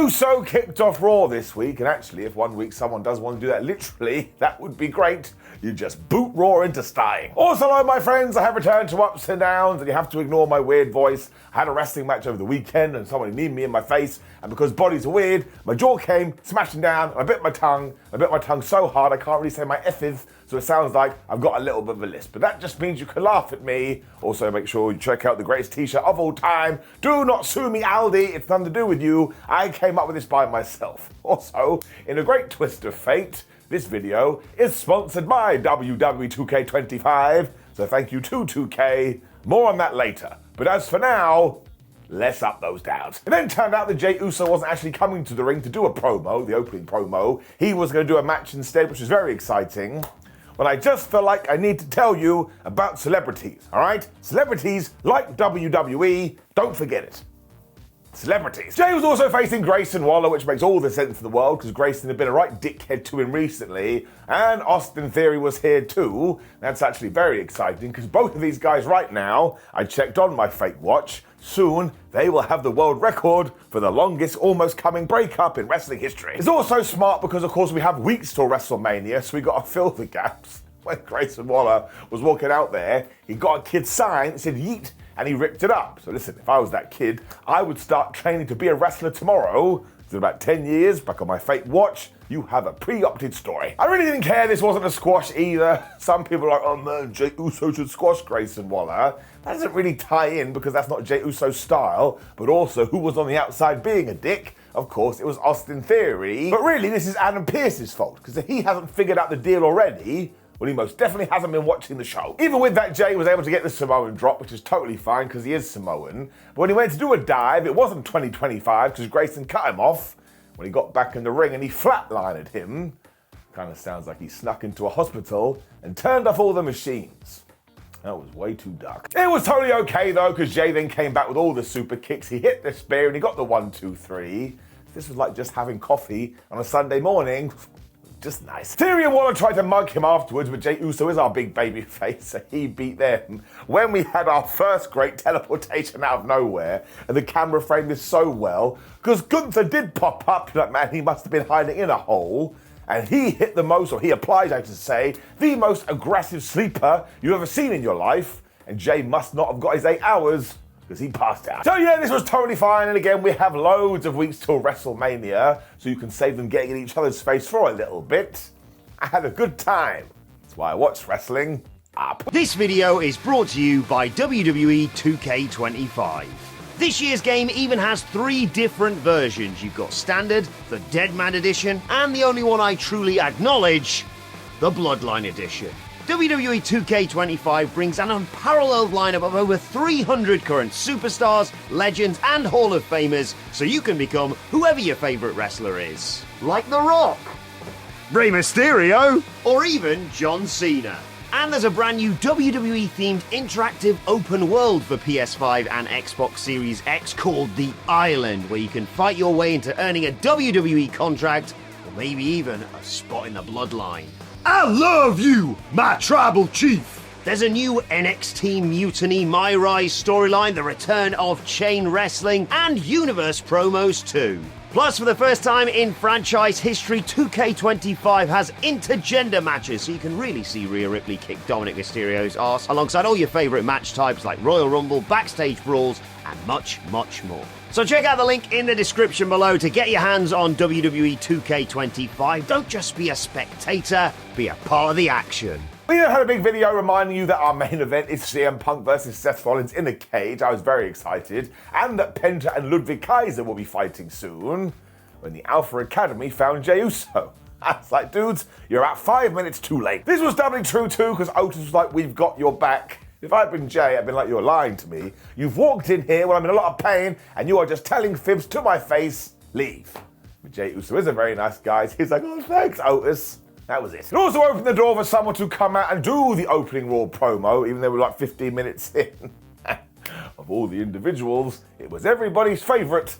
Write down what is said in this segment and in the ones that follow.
Uso kicked off Raw this week, and actually, if one week someone does want to do that literally, that would be great. You just boot Raw into staying. Also, hello, my friends, I have returned to Ups and Downs, and you have to ignore my weird voice. I had a wrestling match over the weekend, and someone kneed me in my face, and because bodies are weird, my jaw came smashing down, and I bit my tongue. I bit my tongue so hard I can't really say my F's, so it sounds like I've got a little bit of a lisp. But that just means you can laugh at me. Also, make sure you check out the greatest t-shirt of all time. Do not sue me, Aldi. It's nothing to do with you. I came up with this by myself. Also, in a great twist of fate, this video is sponsored by WWE 2K25. So thank you to 2K. More on that later. But as for now, let's up those downs. It then turned out that Jey Uso wasn't actually coming to the ring to do a promo, the opening promo. He was going to do a match instead, which was very exciting. Well, I just feel like I need to tell you about celebrities, all right? Celebrities like WWE, don't forget it. Celebrities. Jey was also facing Grayson Waller, which makes all the sense in the world because Grayson had been a right dickhead to him recently, and Austin Theory was here too. That's actually very exciting because both of these guys right now, I checked on my fake watch, soon they will have the world record for the longest almost coming breakup in wrestling history. It's also smart because of course we have weeks till WrestleMania, so we got to fill the gaps. When Grayson Waller was walking out there, he got a kid's sign that said yeet, and he ripped it up. So listen, if I was that kid, I would start training to be a wrestler tomorrow. So in about 10 years, back on my fake watch, you have a pre-opted story. I really didn't care this wasn't a squash either. Some people are like, oh man, Jey Uso should squash Grayson Waller. That doesn't really tie in because that's not Jey Uso's style, but also who was on the outside being a dick? Of course, it was Austin Theory. But really, this is Adam Pearce's fault, because if he hasn't figured out the deal already, well, he most definitely hasn't been watching the show. Even with that, Jey was able to get the Samoan drop, which is totally fine because he is Samoan. But when he went to do a dive, it wasn't 2025 because Grayson cut him off. When he got back in the ring and he flatlined him, kind of sounds like he snuck into a hospital and turned off all the machines. That was way too dark. It was totally okay though, because Jey then came back with all the super kicks. He hit the spear and he got the 1, 2, 3. This was like just having coffee on a Sunday morning. Just nice. Theory and Waller tried to mug him afterwards, but Jey Uso is our big baby face, so he beat them. When we had our first great teleportation out of nowhere, and the camera framed this so well, because Gunther did pop up, like, man, he must have been hiding in a hole, and he hit the most, or he applied, I should say, the most aggressive sleeper you've ever seen in your life, and Jey must not have got his 8 hours, because he passed out. So yeah, this was totally fine, and again, we have loads of weeks till WrestleMania, so you can save them getting in each other's face for a little bit. I had a good time. That's why I watched wrestling up. This video is brought to you by WWE 2K25. This year's game even has 3 different versions. You've got Standard, the Deadman Edition, and the only one I truly acknowledge, the Bloodline Edition. WWE 2K25 brings an unparalleled lineup of over 300 current superstars, legends, and Hall of Famers, so you can become whoever your favorite wrestler is. Like The Rock, Rey Mysterio, or even John Cena. And there's a brand new WWE-themed interactive open world for PS5 and Xbox Series X called The Island, where you can fight your way into earning a WWE contract, or maybe even a spot in the Bloodline. I love you, my tribal chief! There's a new NXT Mutiny My Rise storyline, the return of Chain Wrestling, and Universe promos too. Plus, for the first time in franchise history, 2K25 has intergender matches, so you can really see Rhea Ripley kick Dominic Mysterio's arse, alongside all your favourite match types like Royal Rumble, Backstage Brawls, and much, much more. So check out the link in the description below to get your hands on WWE 2K25. Don't just be a spectator, be a part of the action. We had a big video reminding you that our main event is CM Punk versus Seth Rollins in a cage. I was very excited. And that Penta and Ludwig Kaiser will be fighting soon. When the Alpha Academy found Jey Uso. I was like, dudes, you're about 5 minutes too late. This was doubly true too, because Otis was like, we've got your back. If I'd been Jey, I'd been like, you're lying to me. You've walked in here when I'm in a lot of pain, and you are just telling fibs to my face. Leave. But Jey Uso is a very nice guy. He's like, oh, thanks, Otis. That was it. It also opened the door for someone to come out and do the opening Raw promo, even though we're like 15 minutes in. Of all the individuals, it was everybody's favourite,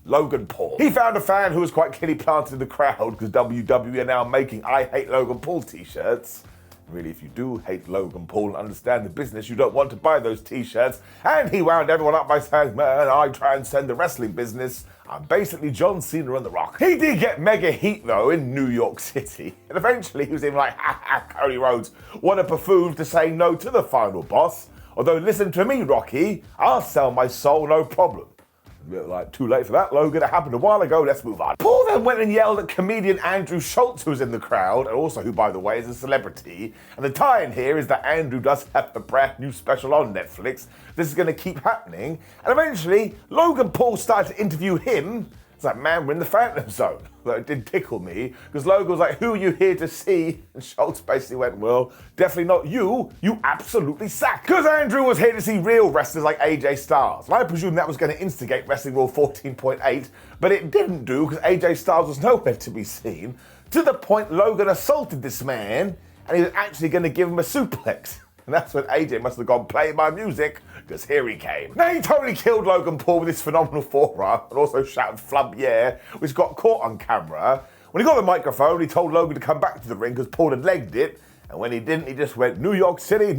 Logan Paul. He found a fan who was quite killy planted in the crowd because WWE are now making I Hate Logan Paul t-shirts. Really, if you do hate Logan Paul and understand the business, you don't want to buy those t-shirts. And he wound everyone up by saying, man, I transcend the wrestling business. I'm basically John Cena and The Rock. He did get mega heat though in New York City. And eventually he was even like, ha ha, Cody Rhodes, what a buffoon to say no to the final boss. Although listen to me, Rocky, I'll sell my soul, no problem. A bit like, too late for that, Logan. It happened a while ago. Let's move on. Paul then went and yelled at comedian Andrew Schultz, who was in the crowd, and also who, by the way, is a celebrity. And the tie-in here is that Andrew does have a brand new special on Netflix. This is going to keep happening. And eventually, Logan Paul started to interview him. It's like, man, we're in the Phantom Zone. But it did tickle me, because Logan was like, who are you here to see? And Schultz basically went, well, definitely not you. You absolutely suck. Because Andrew was here to see real wrestlers like AJ Styles. And I presume that was going to instigate Wrestling Rule 14.8, but it didn't do, because AJ Styles was nowhere to be seen, to the point Logan assaulted this man, and he was actually going to give him a suplex. And that's when AJ must have gone, play my music, because here he came. Now he totally killed Logan Paul with his phenomenal forearm and also shouted flub yeah, which got caught on camera. When he got the microphone, he told Logan to come back to the ring because Paul had legged it. And when he didn't, he just went, New York City,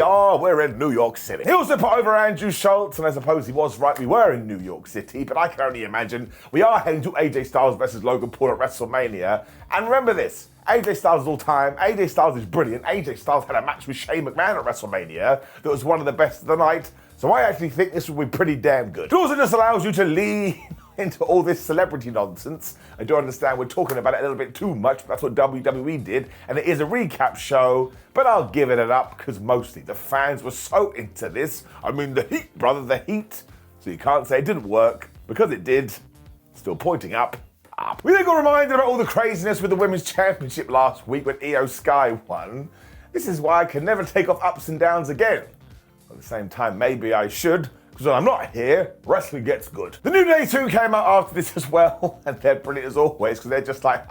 oh, we're in New York City. He also put over Andrew Schultz, and I suppose he was right, we were in New York City, but I can only imagine we are heading to AJ Styles versus Logan Paul at WrestleMania. And remember this, AJ Styles is all time, AJ Styles is brilliant, AJ Styles had a match with Shane McMahon at WrestleMania that was one of the best of the night, so I actually think this will be pretty damn good. It also just allows you to lean into all this celebrity nonsense. I do understand we're talking about it a little bit too much, but that's what WWE did, and it is a recap show, but I'll give it up because mostly the fans were so into this. I mean, the heat, brother, the heat. So you can't say it didn't work, because it did. Still pointing up. We then got reminded about all the craziness with the Women's Championship last week when Io Sky won. This is why I can never take off ups and downs again. At the same time, maybe I should, because when I'm not here, wrestling gets good. The New Day 2 came out after this as well, and they're brilliant as always, because they're just like,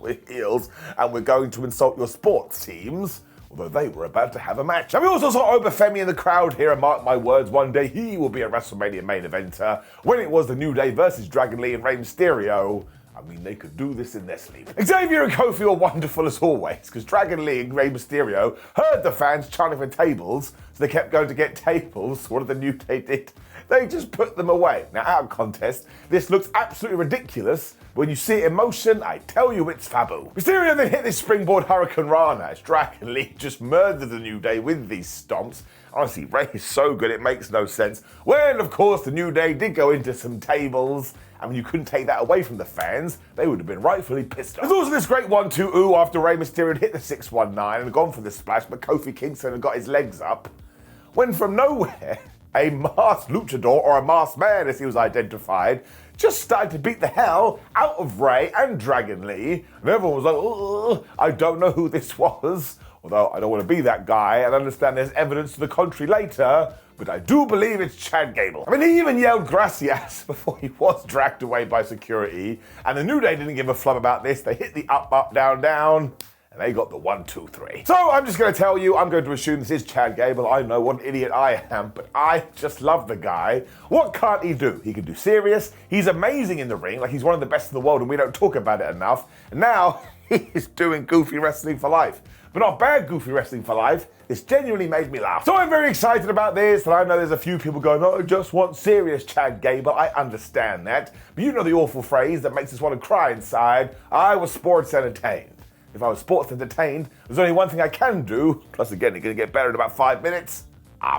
we're heels, and we're going to insult your sports teams. Although they were about to have a match. And we also saw Obafemi in the crowd here, and mark my words, one day he will be a WrestleMania main eventer, when it was the New Day versus Dragon Lee and Rey Mysterio. I mean, they could do this in their sleep. Xavier and Kofi were wonderful as always, because Dragon Lee and Rey Mysterio heard the fans chanting for tables, so they kept going to get tables. What did the New Day did? They just put them away. Now, out of contest, this looks absolutely ridiculous. When you see it in motion, I tell you it's fabu. Mysterio then hit this springboard Hurricane Rana as Dragon Lee just murdered the New Day with these stomps. Honestly, Rey is so good, it makes no sense. When, of course, the New Day did go into some tables, and when you couldn't take that away from the fans, they would have been rightfully pissed off. There's also this great 1-2 ooh after Rey Mysterio had hit the 619 and gone for the splash, but Kofi Kingston had got his legs up. When from nowhere, a masked luchador, or a masked man as he was identified, just started to beat the hell out of Rey and Dragon Lee, and everyone was like, ugh, I don't know who this was, although I don't want to be that guy and understand there's evidence to the contrary later, but I do believe it's Chad Gable. I mean, he even yelled gracias before he was dragged away by security, and the New Day didn't give a flub about this. They hit the up, up, down, down, and they got the 1, 2, 3. So I'm just going to tell you, I'm going to assume this is Chad Gable. I know what an idiot I am, but I just love the guy. What can't he do? He can do serious. He's amazing in the ring, like he's one of the best in the world, and we don't talk about it enough. And now he's doing goofy wrestling for life. But not bad goofy wrestling for life. This genuinely made me laugh. So I'm very excited about this, and I know there's a few people going, oh, I just want serious Chad Gable. I understand that. But you know the awful phrase that makes us want to cry inside. I was sports entertained. If I was sports entertained, there's only one thing I can do, plus again, it's going to get better in about 5 minutes.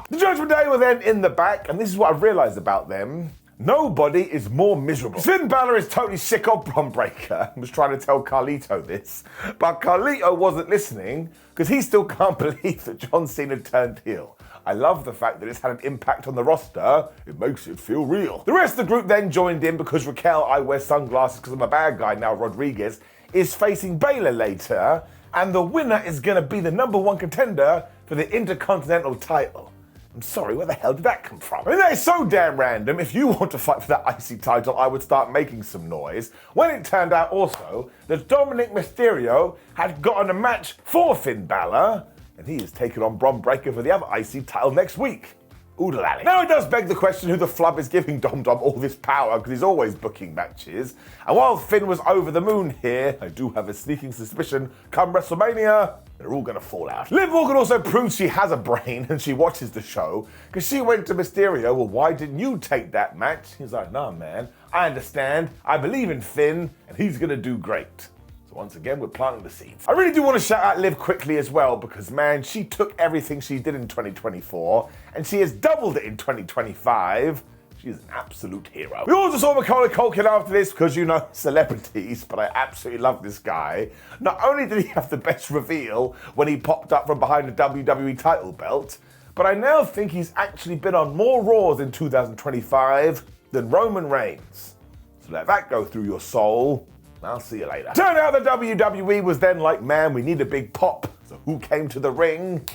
The Judgement Day were then in the back, and this is what I realized about them. Nobody is more miserable. Finn Balor is totally sick of Bron Breakker and was trying to tell Carlito this, but Carlito wasn't listening because he still can't believe that John Cena turned heel. I love the fact that it's had an impact on the roster. It makes it feel real. The rest of the group then joined in because Raquel, I wear sunglasses because I'm a bad guy now, Rodriguez, is facing Bayley later, and the winner is going to be the #1 contender for the Intercontinental title. I'm sorry, where the hell did that come from? I mean, that is so damn random. If you want to fight for that IC title, I would start making some noise. When it turned out also that Dominic Mysterio had gotten a match for Finn Balor, and he is taking on Bron Breakker for the other IC title next week. Oodalally. Now it does beg the question who the flub is giving Dom Dom all this power, because he's always booking matches. And while Finn was over the moon here, I do have a sneaking suspicion come WrestleMania, they're all gonna fall out. Liv Morgan also proves she has a brain and she watches the show, because she went to Mysterio, well, why didn't you take that match? He's like, nah, man, I understand. I believe in Finn and he's gonna do great. Once again, we're planting the seeds. I really do want to shout out Liv quickly as well, because man, she took everything she did in 2024 and she has doubled it in 2025. She's an absolute hero. We also saw Macaulay Culkin after this because, you know, celebrities, but I absolutely love this guy. Not only did he have the best reveal when he popped up from behind the WWE title belt, but I now think he's actually been on more Raws in 2025 than Roman Reigns. So let that go through your soul. I'll see you later. Turned out the WWE was then like, man, we need a big pop. So who came to the ring?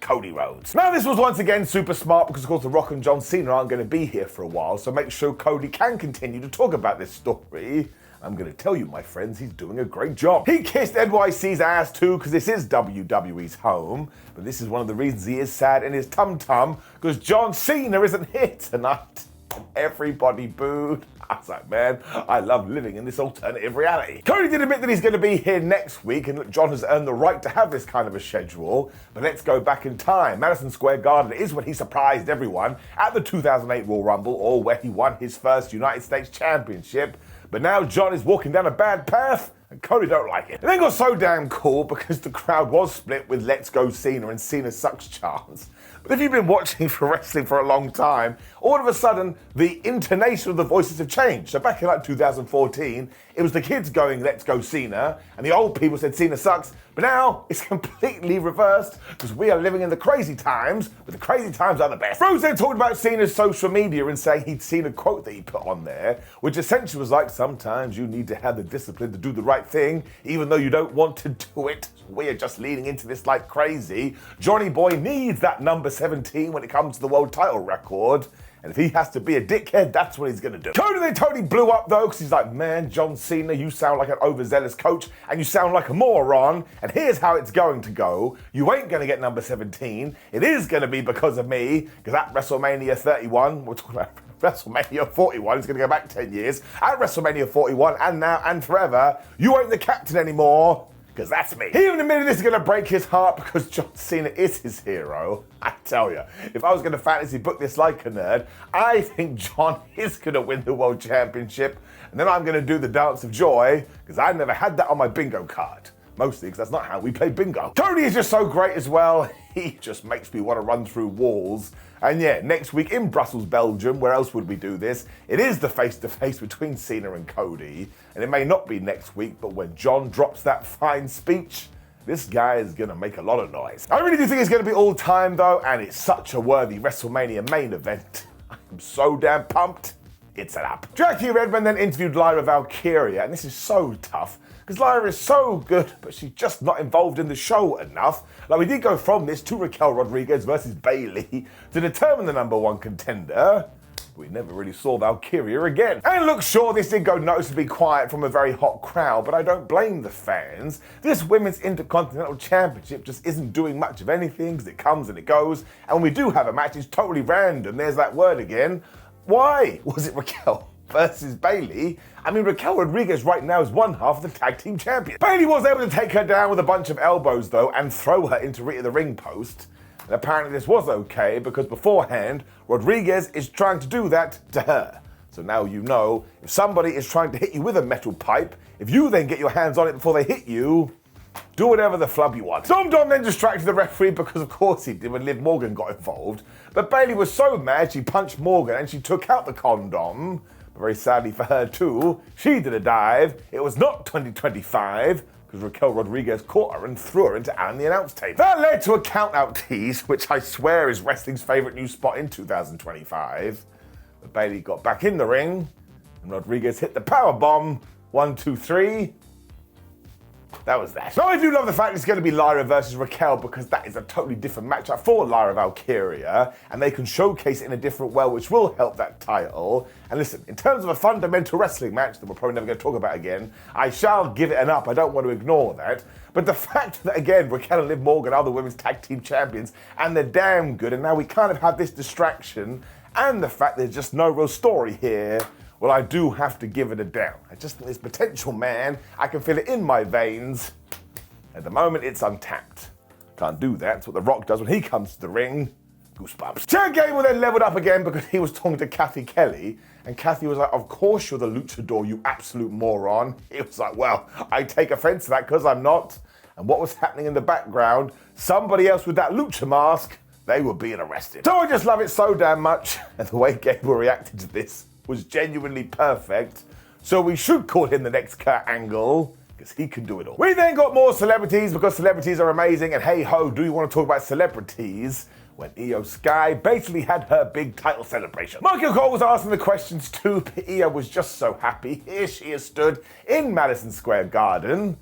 Cody Rhodes. Now this was once again super smart because of course The Rock and John Cena aren't going to be here for a while, so make sure Cody can continue to talk about this story. I'm going to tell you, my friends, he's doing a great job. He kissed NYC's ass too because this is WWE's home, but this is one of the reasons he is sad in his tum-tum, because John Cena isn't here tonight. And everybody booed. I was like, man, I love living in this alternative reality. Cody did admit that he's going to be here next week, and look, John has earned the right to have this kind of a schedule. But let's go back in time. Madison Square Garden is when he surprised everyone at the 2008 Royal Rumble, or where he won his first United States Championship. But now John is walking down a bad path, and Cody don't like it. It then got so damn cool because the crowd was split with Let's Go Cena and Cena Sucks chants. But if you've been watching for wrestling for a long time, all of a sudden, the intonation of the voices have changed. So back in like 2014, it was the kids going, Let's Go Cena, and the old people said Cena sucks. But now, it's completely reversed, because we are living in the crazy times, but the crazy times are the best. Rhodes then talked about Cena's social media and saying he'd seen a quote that he put on there, which essentially was like, sometimes you need to have the discipline to do the right thing, even though you don't want to do it. We are just leaning into this like crazy. Johnny Boy needs that number 17 when it comes to the world title record. And if he has to be a dickhead, that's what he's gonna do. Cody then totally blew up though, because he's like, man, John Cena, you sound like an overzealous coach, and you sound like a moron, and here's how it's going to go. You ain't gonna get number 17. It is gonna be because of me, because at WrestleMania 31, we're talking about WrestleMania 41, it's gonna go back 10 years, at WrestleMania 41, and now and forever, you ain't the captain anymore, because that's me. He even admitted this is going to break his heart because John Cena is his hero. I tell you, if I was going to fantasy book this like a nerd, I think John is going to win the World Championship, and then I'm going to do the Dance of Joy, because I never had that on my bingo card. Mostly because that's not how we play bingo. Cody is just so great as well. He just makes me want to run through walls. And yeah, next week in Brussels, Belgium, where else would we do this? It is the face-to-face between Cena and Cody. And it may not be next week, but when John drops that fine speech, this guy is going to make a lot of noise. I really do think it's going to be all time though, and it's such a worthy WrestleMania main event. I'm so damn pumped. It's an up. Jackie Redmond then interviewed Lyra Valkyria, and this is so tough, because Lyra is so good, but she's just not involved in the show enough. Like, we did go from this to Raquel Rodriguez versus Bayley to determine the number one contender. We never really saw Valkyria again. And look, sure, this did go noticeably quiet from a very hot crowd, but I don't blame the fans. This Women's Intercontinental Championship just isn't doing much of anything, because it comes and it goes, and when we do have a match, it's totally random. There's that word again. Why was it Raquel versus Bayley? I mean, Raquel Rodriguez right now is one half of the tag team champion. Bayley was able to take her down with a bunch of elbows though and throw her into the ring post. And apparently this was okay because beforehand, Rodriguez is trying to do that to her. So now you know, if somebody is trying to hit you with a metal pipe, if you then get your hands on it before they hit you, do whatever the flub you want. Dom Dom then distracted the referee because of course he did when Liv Morgan got involved. But Bayley was so mad she punched Morgan and she took out the condom. But very sadly for her too, she did a dive. It was not 2025 because Raquel Rodriguez caught her and threw her into Anne the announce table. That led to a count-out tease, which I swear is wrestling's favourite new spot in 2025. But Bayley got back in the ring and Rodriguez hit the power bomb. 1, 2, 3. that was that. Now I do love the fact it's going to be Lyra versus Raquel because that is a totally different matchup for Lyra Valkyria and they can showcase it in a different way which will help that title. And listen, in terms of a fundamental wrestling match that we're probably never going to talk about again, I shall give it an up. I don't want to ignore that. But the fact that, again, Raquel and Liv Morgan are the women's tag team champions and they're damn good and now we kind of have this distraction and the fact there's just no real story here, well, I do have to give it a down. I just think there's potential, man. I can feel it in my veins. At the moment, it's untapped. Can't do that. That's what The Rock does when he comes to the ring. Goosebumps. Chad Gable then leveled up again because he was talking to Kathy Kelly. And Kathy was like, of course you're the luchador, you absolute moron. He was like, well, I take offense to that because I'm not. And what was happening in the background, somebody else with that lucha mask, they were being arrested. So I just love it so damn much. And the way Gable reacted to this was genuinely perfect. So we should call him the next Kurt Angle, because he can do it all. We then got more celebrities because celebrities are amazing. And hey ho, do you want to talk about celebrities? When Io Sky basically had her big title celebration. Michael Cole was asking the questions too, but Io was just so happy. Here she has stood in Madison Square Garden.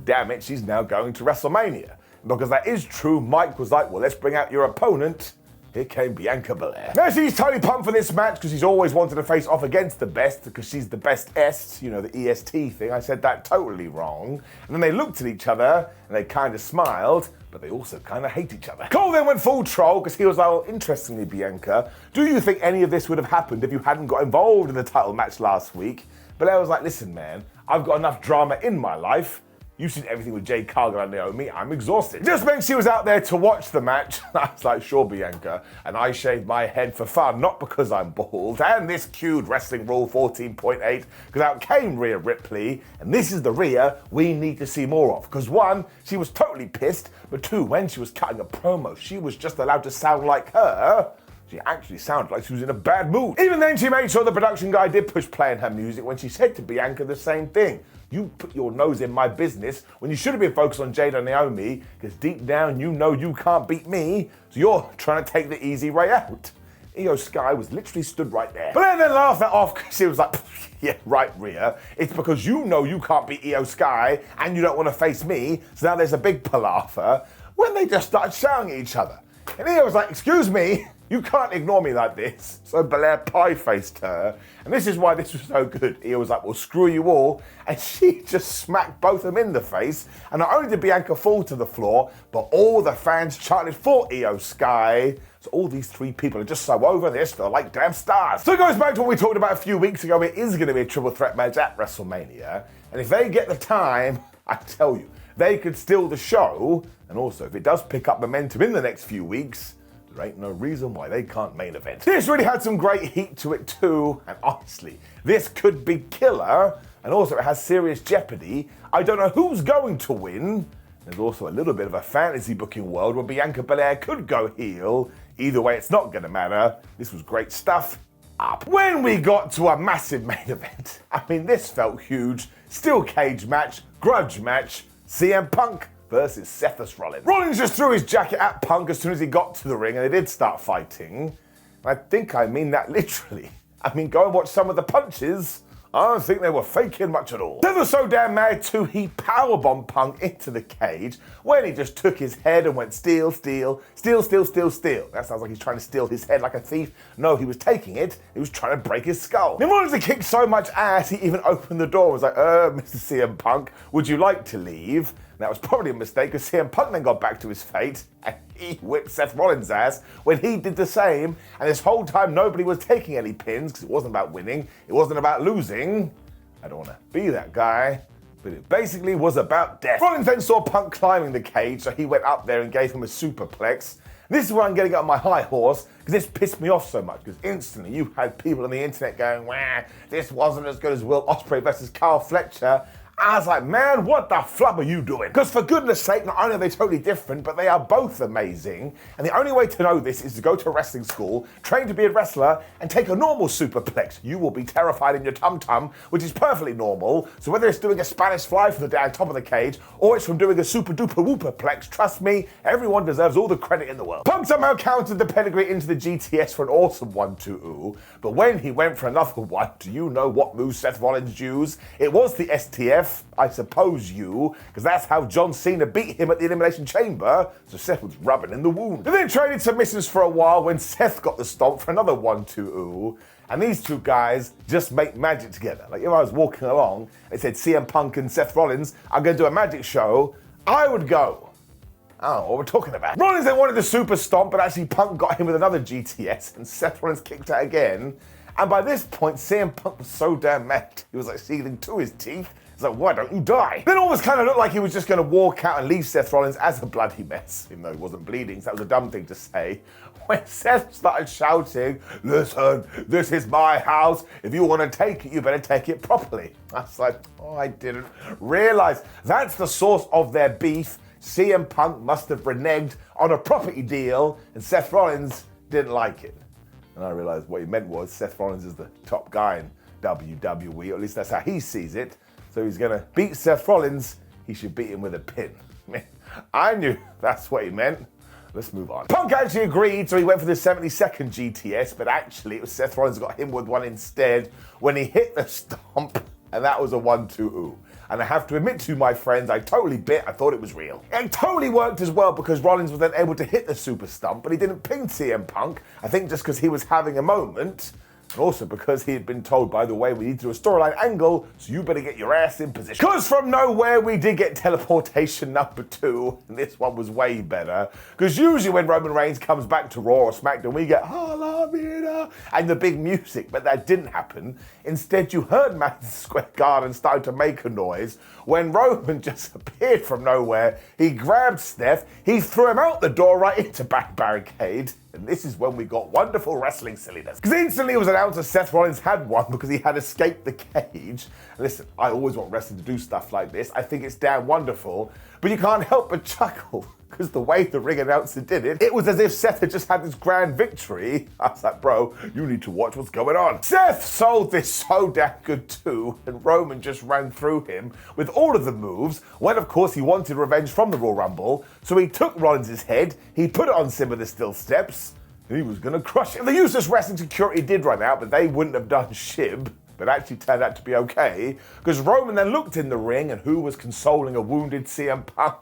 Damn it, she's now going to WrestleMania. Because that is true, Mike was like, well, let's bring out your opponent. Here came Bianca Belair. Now she's totally pumped for this match because she's always wanted to face off against the best because she's the best est, you know, the EST thing. I said that totally wrong. And then they looked at each other and they kind of smiled, but they also kind of hate each other. Cole then went full troll because he was like, well, interestingly, Bianca, do you think any of this would have happened if you hadn't got involved in the title match last week? Belair was like, listen, man, I've got enough drama in my life. You've seen everything with Jade Cargill and Naomi. I'm exhausted. Just meant she was out there to watch the match. I was like, sure, Bianca. And I shaved my head for fun, not because I'm bald. And this cued Wrestling Rule 14.8, because out came Rhea Ripley. And this is the Rhea we need to see more of. Because one, she was totally pissed. But two, when she was cutting a promo, she was just allowed to sound like her. She actually sounded like she was in a bad mood. Even then, she made sure the production guy did push play in her music when she said to Bianca the same thing. You put your nose in my business when you should have been focused on Jade and Naomi, because deep down you know you can't beat me, so you're trying to take the easy way out. Io Sky was literally stood right there. But then laughed that off because she was like, yeah, right, Rhea. It's because you know you can't beat Io Sky and you don't want to face me, so now there's a big palaver when they just started shouting at each other. And Io was like, excuse me, you can't ignore me like this. So Belair pie-faced her. And this is why this was so good. Io was like, well, screw you all. And she just smacked both of them in the face. And not only did Bianca fall to the floor, but all the fans chanted for Io Sky. So all these three people are just so over this, they're like damn stars. So it goes back to what we talked about a few weeks ago. It is going to be a triple threat match at WrestleMania. And if they get the time, I tell you, they could steal the show. And also, if it does pick up momentum in the next few weeks, there ain't no reason why they can't main event. This really had some great heat to it too, and honestly, this could be killer, and also it has serious jeopardy. I don't know who's going to win. There's also a little bit of a fantasy booking world where Bianca Belair could go heel. Either way, it's not gonna matter. This was great stuff. Up. When we got to a massive main event, I mean, this felt huge. Steel cage match, grudge match, CM Punk versus Seth Rollins. Rollins just threw his jacket at Punk as soon as he got to the ring and they did start fighting. I think I mean that literally. I mean, go and watch some of the punches. I don't think they were faking much at all. Seth was so damn mad too, he powerbombed Punk into the cage when he just took his head and went steal, steal, steal, steal, steal, steal. That sounds like he's trying to steal his head like a thief. No, he was taking it. He was trying to break his skull. He wanted to kick so much ass, he even opened the door and was like, Mr. CM Punk, would you like to leave? That was probably a mistake because CM Punk then got back to his fate and he whipped Seth Rollins' ass when he did the same. And this whole time nobody was taking any pins because it wasn't about winning. It wasn't about losing. I don't want to be that guy, but it basically was about death. Rollins then saw Punk climbing the cage, so he went up there and gave him a superplex. This is where I'm getting up my high horse because this pissed me off so much because instantly you had people on the internet going, wah, this wasn't as good as Will Ospreay versus Carl Fletcher. I was like, man, what the flub are you doing? Because for goodness sake, not only are they totally different, but they are both amazing. And the only way to know this is to go to wrestling school, train to be a wrestler, and take a normal superplex. You will be terrified in your tum-tum, which is perfectly normal. So whether it's doing a Spanish fly from the down top of the cage, or it's from doing a super-duper-whooperplex, trust me, everyone deserves all the credit in the world. Punk somehow countered the pedigree into the GTS for an awesome 1-2-ooh. But when he went for another one, do you know what move Seth Rollins used? It was the STF. Seth, I suppose you, because that's how John Cena beat him at the Elimination Chamber, so Seth was rubbing in the wound. They then traded submissions for a while when Seth got the stomp for another 1-2-ooh, and these two guys just make magic together. Like if I was walking along, they said CM Punk and Seth Rollins are going to do a magic show, I would go. I don't know what we're talking about. Rollins then wanted the super stomp, but actually Punk got him with another GTS, and Seth Rollins kicked out again. And by this point, CM Punk was so damn mad, he was like seething to his teeth. He's like, why don't you die? Then it almost kind of looked like he was just going to walk out and leave Seth Rollins as a bloody mess, even though he wasn't bleeding, so that was a dumb thing to say. When Seth started shouting, listen, this is my house. If you want to take it, you better take it properly. I was like, oh, I didn't realize that's the source of their beef. CM Punk must have reneged on a property deal, and Seth Rollins didn't like it. And I realized what he meant was Seth Rollins is the top guy in WWE, or at least that's how he sees it. So he's gonna beat Seth Rollins, he should beat him with a pin. I knew that's what he meant. Let's move on. Punk actually agreed, so he went for the 72nd GTS, but actually it was Seth Rollins got him with one instead when he hit the stomp, and that was a 1-2-ooh. And I have to admit to you, my friends, I totally bit. I thought it was real. It totally worked as well because Rollins was then able to hit the super stomp, but he didn't pin CM Punk. I think just because he was having a moment, and also because he had been told, by the way, we need to do a storyline angle, so you better get your ass in position. Because from nowhere, we did get teleportation number 2, and this one was way better. Because usually when Roman Reigns comes back to Raw or SmackDown, we get Halamina and the big music, but that didn't happen. Instead, you heard Madison Square Garden start to make a noise when Roman just appeared from nowhere. He grabbed Steph, he threw him out the door right into back barricade. And this is when we got wonderful wrestling silliness. Because instantly it was announced that Seth Rollins had won because he had escaped the cage. Listen, I always want wrestling to do stuff like this. I think it's damn wonderful. But you can't help but chuckle because the way the ring announcer did it, it was as if Seth had just had this grand victory. I was like, bro, you need to watch what's going on. Seth sold this so damn good too, and Roman just ran through him with all of the moves, when of course he wanted revenge from the Royal Rumble, so he took Rollins' head, he put it on some of the steel steps, and he was gonna crush him. The useless wrestling security did run out, but they wouldn't have done shib. But actually turned out to be okay, because Roman then looked in the ring, and who was consoling a wounded CM Punk?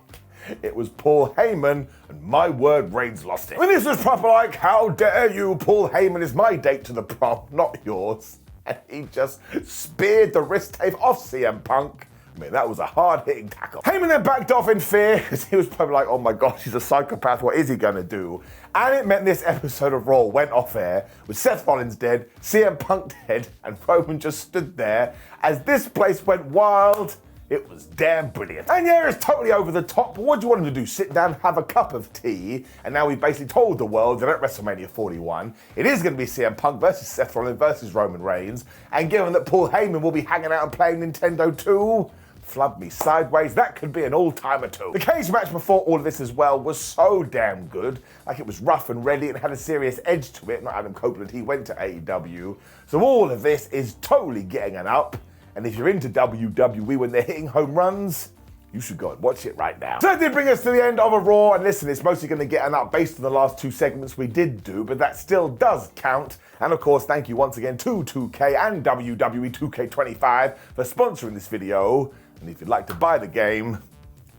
It was Paul Heyman, and my word, Reigns lost it. I mean, this was proper like, how dare you, Paul Heyman is my date to the prom, not yours. And he just speared the wrist tape off CM Punk. I mean, that was a hard-hitting tackle. Heyman then backed off in fear, because he was probably like, oh my gosh, he's a psychopath, what is he gonna do? And it meant this episode of Raw went off air, with Seth Rollins dead, CM Punk dead, and Roman just stood there, as this place went wild. It was damn brilliant. And yeah, it's totally over the top, but what do you want him to do? Sit down, have a cup of tea? And now we've basically told the world that at WrestleMania 41, it is going to be CM Punk versus Seth Rollins versus Roman Reigns. And given that Paul Heyman will be hanging out and playing Nintendo too, flub me sideways, that could be an all-timer too. The cage match before all of this as well was so damn good. Like it was rough and ready and had a serious edge to it. Not Adam Copeland, he went to AEW. So all of this is totally getting an up. And if you're into WWE when they're hitting home runs, you should go and watch it right now. So that did bring us to the end of a Raw, and listen, it's mostly going to get an up based on the last 2 segments we did do, but that still does count. And of course, thank you once again to 2K and WWE 2K25 for sponsoring this video. And if you'd like to buy the game,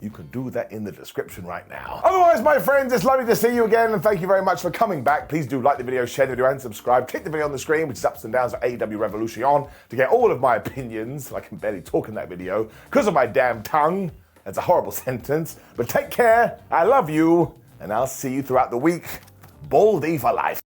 you can do that in the description right now. Otherwise, my friends, it's lovely to see you again, and thank you very much for coming back. Please do like the video, share the video, and subscribe. Click the video on the screen, which is ups and downs for AEW Revolution, to get all of my opinions. I can barely talk in that video because of my damn tongue. That's a horrible sentence. But take care, I love you, and I'll see you throughout the week. Baldy for life.